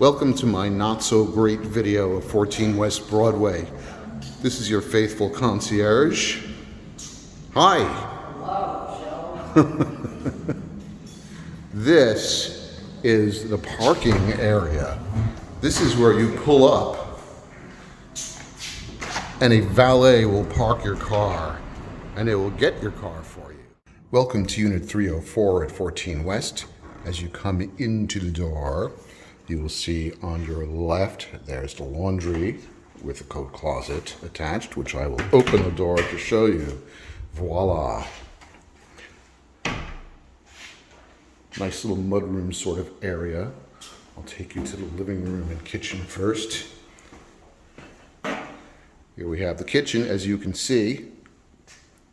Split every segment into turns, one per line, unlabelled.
Welcome to my not-so-great video of 14 West Broadway. This is your faithful concierge. Hi! Hello, This is the parking area. This is where you pull up and a valet will park your car and it will get your car for you. Welcome to Unit 304 at 14 West. As you come into the door, you will see on your left, there's the laundry with a coat closet attached, which I will open the door to show you. Voila. Nice little mudroom sort of area. I'll take you to the living room and kitchen first. Here we have the kitchen, as you can see.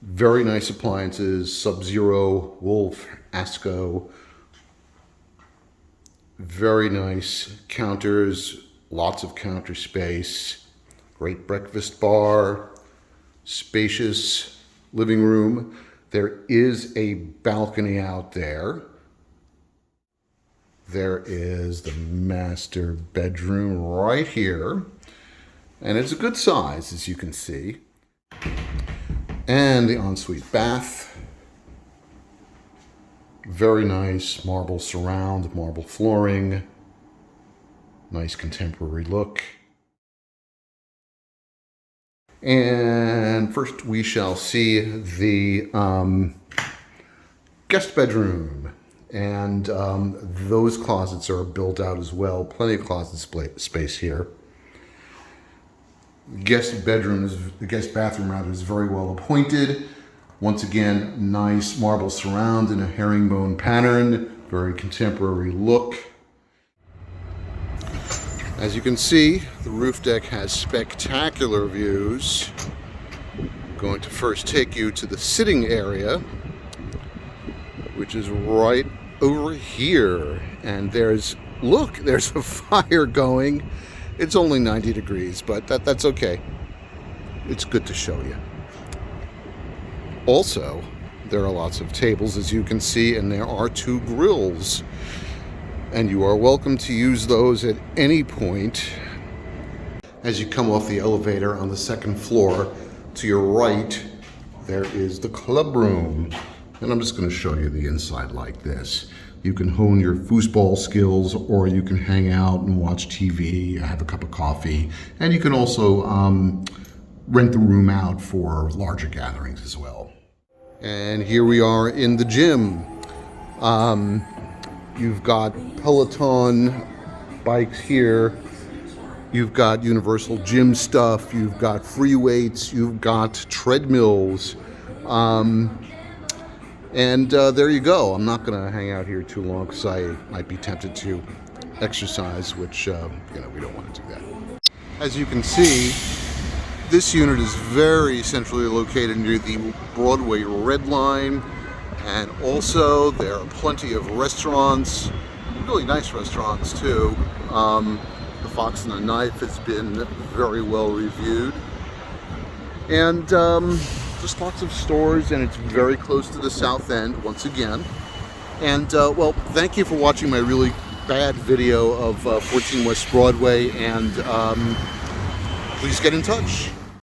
Very nice appliances, Sub-Zero, Wolf, ASKO. Very nice counters, lots of counter space, great breakfast bar, spacious living room. There is a balcony out there. There is the master bedroom right here. And it's a good size, as you can see. And the ensuite bath. Very nice marble surround, marble flooring. Nice contemporary look. And first we shall see the guest bedroom. And those closets are built out as well. Plenty of closet space here. The guest bathroom is very well appointed. Once again, nice marble surround in a herringbone pattern. Very contemporary look. As you can see, the roof deck has spectacular views. I'm going to first take you to the sitting area, which is right over here. And there's a fire going. It's only 90 degrees, but that's okay. It's good to show you. Also, there are lots of tables, as you can see, and there are 2 grills. And you are welcome to use those at any point. As you come off the elevator on the 2nd floor, to your right, there is the club room. And I'm just going to show you the inside like this. You can hone your foosball skills, or you can hang out and watch TV, have a cup of coffee. And you can also rent the room out for larger gatherings as well. And here we are in the gym. You've got Peloton bikes here. You've got universal gym stuff. You've got free weights. You've got treadmills. And there you go. I'm not going to hang out here too long because I might be tempted to exercise, which, we don't want to do that. As you can see, this unit is very centrally located near the Broadway Red Line, and also there are plenty of restaurants, really nice restaurants too. The Fox and the Knife has been very well reviewed, and just lots of stores, and it's very close to the South End once again. And well, thank you for watching my really bad video of 14 West Broadway, and please get in touch.